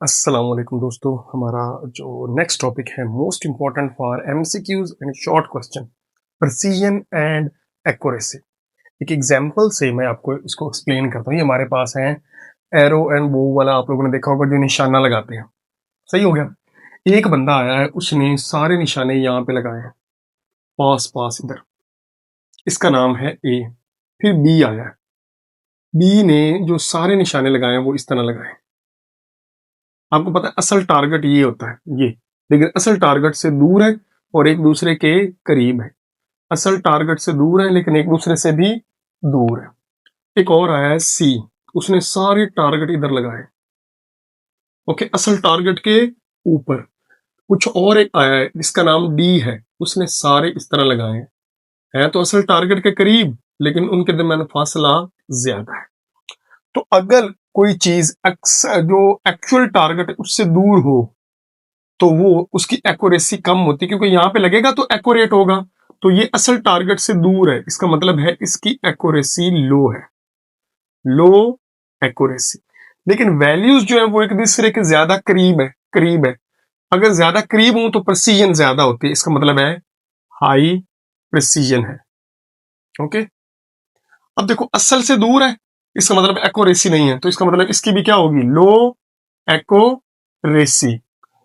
अस्सलाम वालेकुम दोस्तों। हमारा जो नेक्स्ट टॉपिक है most important for MCQs and short question, precision and accuracy. एक एग्जांपल से मैं आपको इसको एक्सप्लेन करता हूँ। ये हमारे पास है एरो एंड बो वाला, आप लोगों ने देखा होगा जो निशाना लगाते हैं। सही हो गया। एक बंदा आया है, उसने सारे निशाने यहाँ पे लगाए हैं, पास पास इधर। इसका नाम है ए। फिर बी आया है, बी ने जो सारे निशाने लगाए हैं वो इस तरह लगाए। आपको पता है असल टारगेट ये होता है ये, लेकिन असल टारगेट से दूर है और एक दूसरे के करीब है। असल टारगेट से दूर है लेकिन एक दूसरे से भी दूर है। एक और आया है सी, उसने सारे टारगेट इधर लगाए। ओके, असल टारगेट के ऊपर। कुछ और एक आया है जिसका नाम डी है, उसने सारे इस तरह लगाए हैं तो असल टारगेट के करीब, लेकिन उनके दरमियान फासला ज्यादा है। तो अगर कोई चीज जो एक्चुअल टारगेट है उससे दूर हो तो वो उसकी एक्यूरेसी कम होती है, क्योंकि यहां पे लगेगा तो एक्यूरेट होगा। तो ये असल टारगेट से दूर है, इसका मतलब है इसकी एक्यूरेसी लो है, लो एक्यूरेसी। लेकिन वैल्यूज जो है वो एक दूसरे के ज्यादा करीब है। अगर ज्यादा करीब हो तो प्रिसीजन ज्यादा होती है, इसका मतलब है हाई प्रिसीजन है। ओके, अब देखो असल से दूर है, इसका मतलब एक्यूरेसी नहीं है, तो इसका मतलब इसकी भी क्या होगी, लो एक्यूरेसी।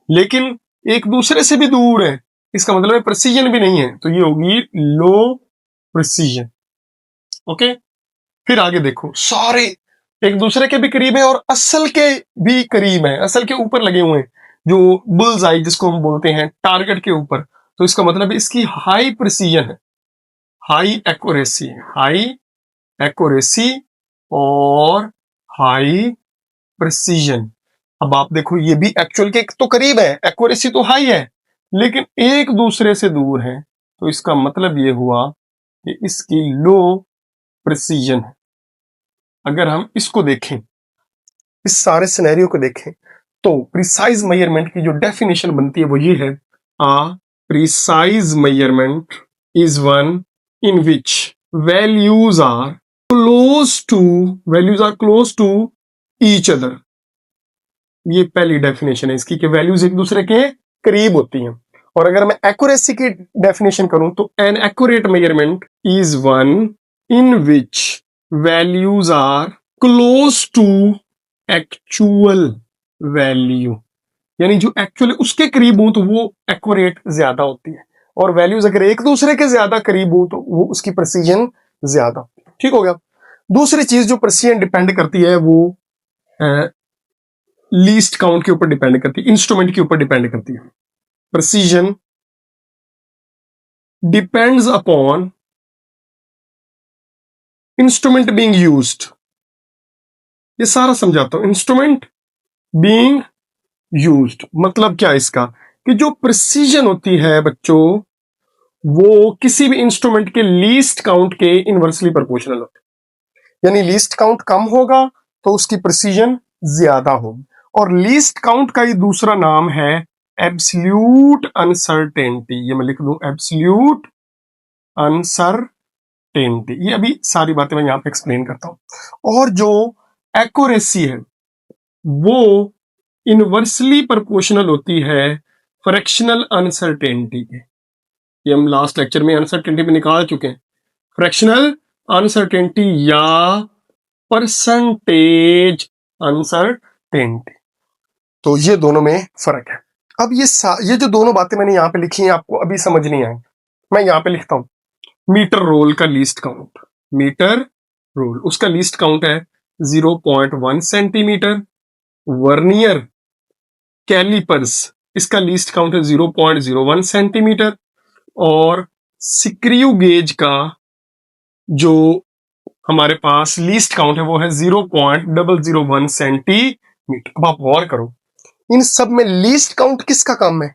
लेकिन एक दूसरे से भी दूर है, इसका मतलब है प्रिसीजन भी नहीं है, तो ये होगी लो प्रिसीजन। ओके, फिर आगे देखो, सारे एक दूसरे के भी करीब है और असल के भी करीब है, असल के ऊपर लगे हुए हैं, जो बुल्स आई जिसको हम बोलते हैं, टारगेट के ऊपर। तो इसका मतलब है इसकी हाई प्रिसीजन है, हाई एक्यूरेसी, हाई एक्यूरेसी और हाई प्रिसीजन। अब आप देखो, ये भी एक्चुअल के तो करीब है, एक्यूरेसी तो हाई है, लेकिन एक दूसरे से दूर है, तो इसका मतलब ये हुआ कि इसकी लो प्रिसीजन है। अगर हम इसको देखें, इस सारे सिनेरियो को देखें, तो प्रिसाइज मेजरमेंट की जो डेफिनेशन बनती है वो ये है, a precise measurement is one in which values are close to each other. ये पहली डेफिनेशन है इसकी, कि वैल्यूज एक दूसरे के करीब होती हैं। और अगर मैं एक्यूरेसी की डेफिनेशन करूं तो an accurate measurement is one in which values are close to actual value. यानी जो एक्चुअली उसके करीब हो तो वो एक्यूरेट ज्यादा होती है, और वैल्यूज अगर एक दूसरे के ज्यादा करीब हो तो वो उसकी प्रिसीजन ज्यादा। ठीक हो गया। दूसरी चीज जो प्रिसीजन डिपेंड करती है वो लीस्ट काउंट के ऊपर डिपेंड करती है, इंस्ट्रूमेंट के ऊपर डिपेंड करती है। Precision depends upon instrument being used. ये सारा समझाता हूं, इंस्ट्रूमेंट बीइंग यूज्ड मतलब क्या इसका, कि जो प्रिसीजन होती है बच्चों, वो किसी भी इंस्ट्रूमेंट के लीस्ट काउंट के इनवर्सली प्रोपोर्शनल होती है। यानी लीस्ट काउंट कम होगा तो उसकी प्रिसीजन ज्यादा होगी। और लीस्ट काउंट का ही दूसरा नाम है एब्सोल्यूट अनसर्टेनिटी। ये मैं लिख दूं, एब्सोल्यूट अनसर्टेनिटी। ये अभी सारी बातें मैं यहां पे एक्सप्लेन करता हूं। और जो एक्यूरेसी है वो इनवर्सली प्रोपोर्शनल होती है फ्रैक्शनल अनसर्टेनिटी के। ये हम लास्ट लेक्चर में अनसर्टेनिटी में निकाल चुके हैं, फ्रैक्शनल अनसर्टेनिटी या परसेंटेज अनसर्टेनिटी। तो ये दोनों में फर्क है। अब ये जो दोनों बातें मैंने यहां पे लिखी हैं आपको अभी समझ नहीं आई, मैं यहां पे लिखता हूं। मीटर रोल का लीस्ट काउंट, मीटर रोल उसका लीस्ट काउंट है 0.1 सेंटीमीटर। वर्नियर कैलिपर्स, इसका लीस्ट काउंट है 0.01 सेंटीमीटर। और स्क्रू गेज का जो हमारे पास लीस्ट काउंट है वो है 0.001 सेंटीमीटर। अब आप गौर करो, इन सब में लीस्ट काउंट किसका कम है,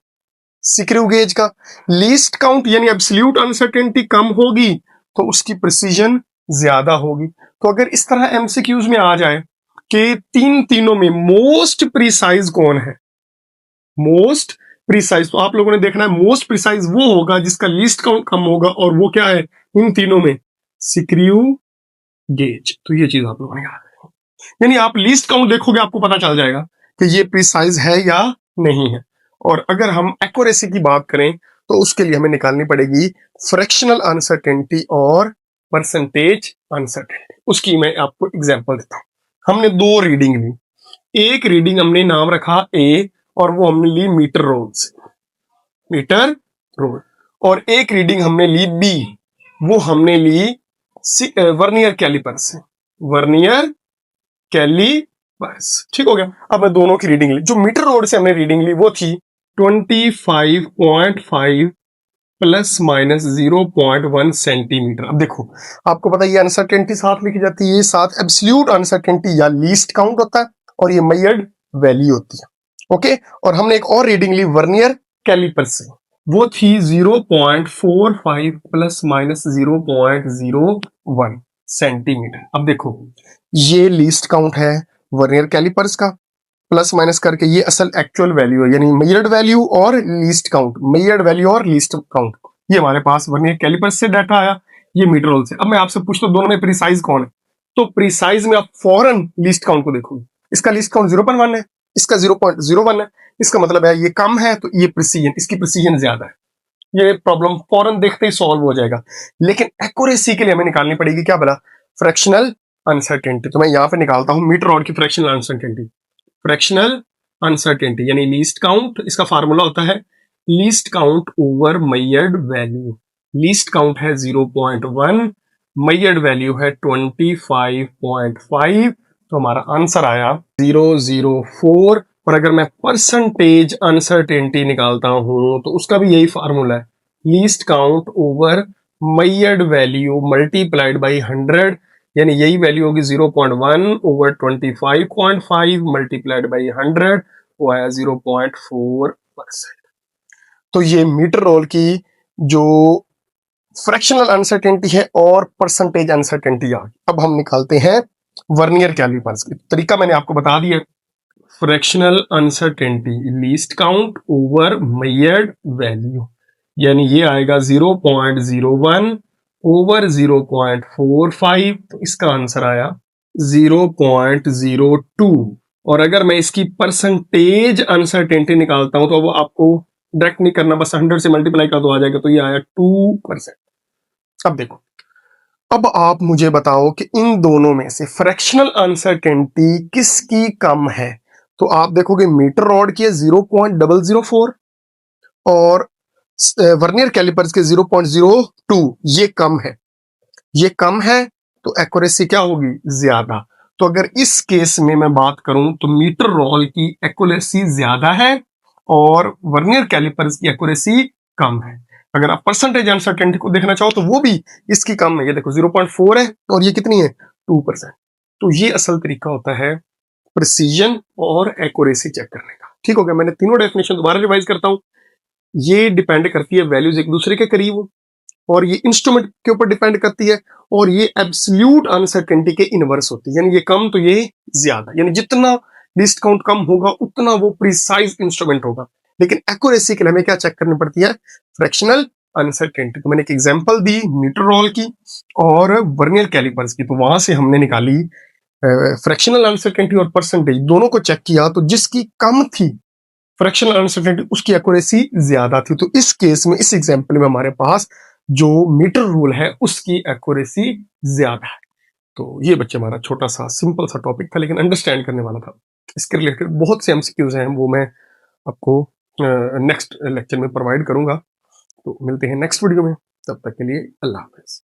स्क्रू गेज का। लीस्ट काउंट यानी एब्सोल्यूट अनसर्टेनिटी कम होगी तो उसकी प्रिसीजन ज्यादा होगी। तो अगर इस तरह एमसीक्यूज में आ जाए कि तीनों में मोस्ट प्रिसाइज कौन है, मोस्ट प्रिसाइज, तो आप लोगों ने देखना है मोस्ट प्रिसाइज वो होगा जिसका लीस्ट काउंट कम होगा, और वो क्या है इन तीनों में, स्क्रू गेज। तो ये चीज आप लोगों ने याद, यानी आप लीस्ट काउंट देखोगे आपको पता चल जाएगा कि ये प्रिसाइज है या नहीं है। और अगर हम एक्यूरेसी की बात करें तो उसके लिए हमें निकालनी पड़ेगी फ्रैक्शनल अनसर्टेनिटी और परसेंटेज अनसर्टेनिटी। उसकी मैं आपको एग्जांपल देता हूं। हमने दो रीडिंग ली, एक रीडिंग हमने नाम रखा ए और वो हमने ली मीटर रोल से, मीटर रोल, और एक रीडिंग हमने ली बी, वो हमने ली वर्नियर कैलिपर से, वर्नियर कैलिपर्स। ठीक हो गया। अब मैं दोनों की रीडिंग ली। जो मीटर रोड से हमने रीडिंग ली वो थी 25.5 प्लस माइनस 0.1 सेंटीमीटर। अब देखो, आपको पता है ये अनसर्टेनिटी साथ लिखी जाती है, ये साथ एब्सोल्यूट अनसर्टेनिटी या लीस्ट काउंट होता है और ये मेजर्ड वैल्यू होती है। ओके, और हमने एक और रीडिंग ली वर्नियर कैलिपर से, वो थी 0.45 प्लस माइनस 0.01 सेंटीमीटर। अब देखो, ये लीस्ट काउंट है वर्नियर कैलिपर्स का, प्लस माइनस करके ये असल एक्चुअल वैल्यू है, यानी मेजर्ड वैल्यू और लीस्ट काउंट, मेजर्ड वैल्यू और लीस्ट काउंट, ये हमारे पास वर्नियर कैलिपर्स से डाटा आया, ये मीटर रोल से। अब मैं आपसे पूछता हूं दोनों में प्रिसाइज कौन है, तो प्रिसाइज में आप फौरन लीस्ट काउंट को देखोगे। इसका लीस्ट काउंट 0.1 है, इसका 0.01 है, इसका मतलब है ये कम है तो ये प्रिसीजन, इसकी प्रिसीजन ज्यादा है। ये प्रॉब्लम फौरन देखते ही सॉल्व हो जाएगा। लेकिन एक्यूरेसी के लिए हमें निकालनी पड़ेगी क्या बोला, फ्रैक्शनल अनसर्टेनिटी। तो मैं यहां पे निकालता हूं मीटर रॉड की फ्रैक्शनल अनसर्टेनिटी। फ्रैक्शनल अनसर्टेनिटी यानी लीस्ट काउंट, इसका फार्मूला होता है least count over measured value. Least count है 0.1, मेजर्ड वैल्यू है 25.5, तो हमारा आंसर आया 004। और अगर मैं परसेंटेज अनसर्टेनिटी निकालता हूं तो उसका भी यही फार्मूला है, least count over measured value multiplied by 100, यानी यही वैल्यू होगी 0.1 ओवर 25.5 मल्टीप्लाइड बाई 100, वो आया 0.4%। तो ये मीटर रोल की जो फ्रैक्शनल अनसर्टेनिटी है और परसेंटेज अनसर्टेनिटी आ गई। अब हम निकालते हैं वर्नियर कैलिपर्स की। तरीका मैंने आपको बता दिया, fractional uncertainty least count over measured value, यानी ये आएगा 0.01 ओवर 0.45, तो इसका आंसर आया 0.02। और अगर मैं इसकी परसेंटेज अनसर्टेनिटी निकालता हूं तो वो आपको डायरेक्ट नहीं करना, बस 100 से मल्टीप्लाई कर दो आ जाएगा, तो ये आया 2%। अब देखो, अब आप मुझे बताओ कि इन दोनों में से फ्रैक्शनल अनसर्टेनिटी किसकी कम है। तो आप देखोगे मीटर रॉड की 0.004 और वर्नियर कैलिपर्स के 0.02, ये कम है, ये कम है, तो एक्यूरेसी क्या होगी, ज्यादा। तो अगर इस केस में मैं बात करूं तो मीटर रोल की एक्यूरेसी ज्यादा है और वर्नियर कैलिपर्स की एक्यूरेसी कम है। अगर आप परसेंटेज अनसर्टेनिटी को देखना चाहो तो वो भी इसकी कम है, ये देखो 0.4 है और ये कितनी है, 2%। तो ये असल तरीका होता है प्रिसीजन और एक्यूरेसी चेक करने का। ठीक हो गया। मैंने तीनों डेफिनेशन दोबारा रिवाइज करता हूं। ये डिपेंड करती है वैल्यूज एक दूसरे के करीब हो, और ये इंस्ट्रूमेंट के ऊपर डिपेंड करती है, और ये एब्सोल्यूट अनसर्टेनिटी के इनवर्स होती है, यानी ये कम तो ये ज्यादा, यानी जितना लीस्ट काउंट कम होगा उतना वो प्रिसाइज इंस्ट्रूमेंट होगा। लेकिन एक्यूरेसी के लिए हमें क्या चेक करनी पड़ती है, फ्रैक्शनल अनसर्टेनिटी। तो मैंने एक एग्जांपल दी मीटर रोल की और वर्नियर कैलिपर्स की, तो वहां से हमने निकाली फ्रैक्शनल अनसर्टेनिटी और परसेंटेज, दोनों को चेक किया तो जिसकी कम थी फ्रैक्शनल अनसर्टेनिटी उसकी एक्यूरेसी ज्यादा थी। तो इस केस में, इस एग्जांपल में हमारे पास जो मीटर रूल है उसकी एक्यूरेसी ज्यादा है। तो ये बच्चे हमारा छोटा सा सिंपल सा टॉपिक था, लेकिन अंडरस्टैंड करने वाला था। इसके रिलेटेड बहुत से एमसीक्यूज हैं, वो मैं आपको नेक्स्ट लेक्चर में प्रोवाइड करूंगा। तो मिलते हैं नेक्स्ट वीडियो में, तब तक के लिए अल्लाह हाफिज।